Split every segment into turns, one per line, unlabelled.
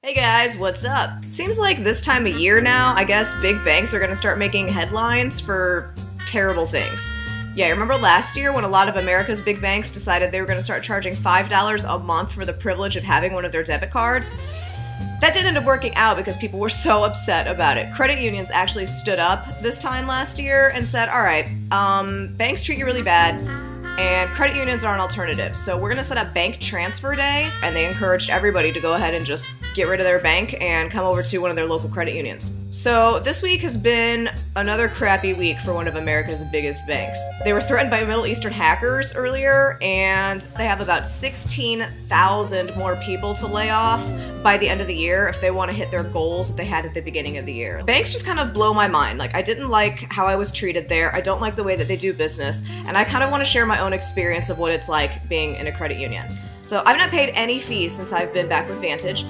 Hey guys, what's up? Seems like this time of year now, I guess big banks are gonna start making headlines for terrible things. Yeah, remember last year when a lot of America's big banks decided they were gonna start charging $5 a month for the privilege of having one of their debit cards? That didn't end up working out because people were so upset about it. Credit unions actually stood up this time last year and said, alright, banks treat you really bad, and credit unions are an alternative. So we're gonna set up bank transfer day, and they encouraged everybody to go ahead and just get rid of their bank and come over to one of their local credit unions. So this week has been another crappy week for one of America's biggest banks. They were threatened by Middle Eastern hackers earlier, and they have about 16,000 more people to lay off by the end of the year if they want to hit their goals that they had at the beginning of the year. Banks just kind of blow my mind. Like, I didn't like how I was treated there. I don't like the way that they do business, and I kind of want to share my own experience of what it's like being in a credit union. So I've not paid any fees since I've been back with Vantage,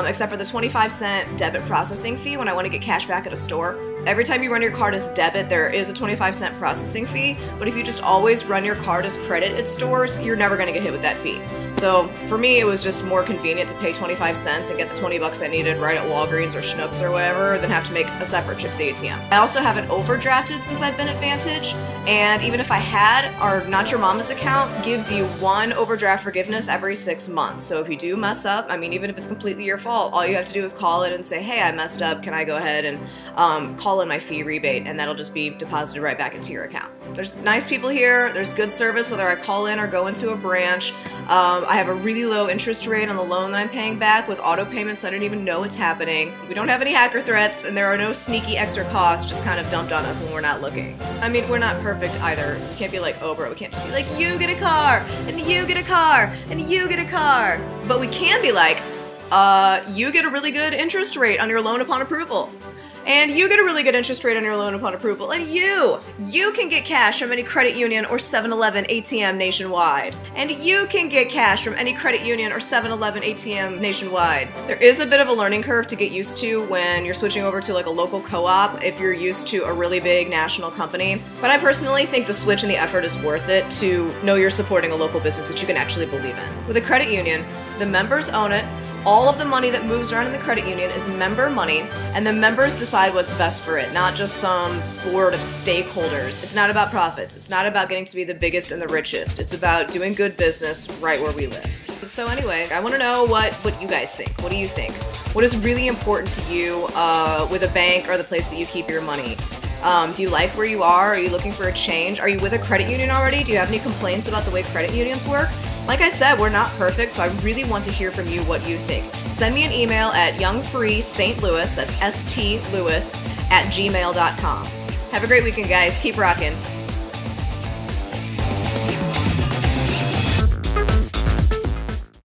except for the 25-cent debit processing fee when I want to get cash back at a store. Every time you run your card as debit, there is a 25-cent processing fee, but if you just always run your card as credit at stores, you're never going to get hit with that fee. So for me, it was just more convenient to pay 25 cents and get the 20 bucks I needed right at Walgreens or Schnucks or whatever than have to make a separate trip to the ATM. I also haven't overdrafted since I've been at Vantage, and even if I had, our Not Your Mama's account gives you one overdraft forgiveness every 6 months. So if you do mess up, I mean, even if it's completely your fault, all you have to do is call in and say, hey, I messed up, can I go ahead and call in my fee rebate, and that'll just be deposited right back into your account. There's nice people here, there's good service whether I call in or go into a branch. I have a really low interest rate on the loan that I'm paying back with auto payments. I don't even know it's happening. We don't have any hacker threats, and there are no sneaky extra costs just kind of dumped on us when we're not looking. I mean, we're not perfect either. We can't be like Oprah. We can't just be like, you get a car, and you get a car, and you get a car. But we can be like, you get a really good interest rate on your loan upon approval. And you get a really good interest rate on your loan upon approval. And you can get cash from any credit union or 7-Eleven ATM nationwide. And you can get cash from any credit union or 7-Eleven ATM nationwide. There is a bit of a learning curve to get used to when you're switching over to like a local co-op if you're used to a really big national company. But I personally think the switch and the effort is worth it to know you're supporting a local business that you can actually believe in. With a credit union, the members own it. All of the money that moves around in the credit union is member money, and the members decide what's best for it, not just some board of stakeholders. It's not about profits. It's not about getting to be the biggest and the richest. It's about doing good business right where we live. So anyway, I want to know what you guys think. What do you think? What is really important to you with a bank or the place that you keep your money? Do you like where you are? Are you looking for a change? Are you with a credit union already? Do you have any complaints about the way credit unions work? Like I said, we're not perfect, so I really want to hear from you what you think. Send me an email at youngfreestlouis, that's ST Louis, @gmail.com. Have a great weekend, guys. Keep rocking.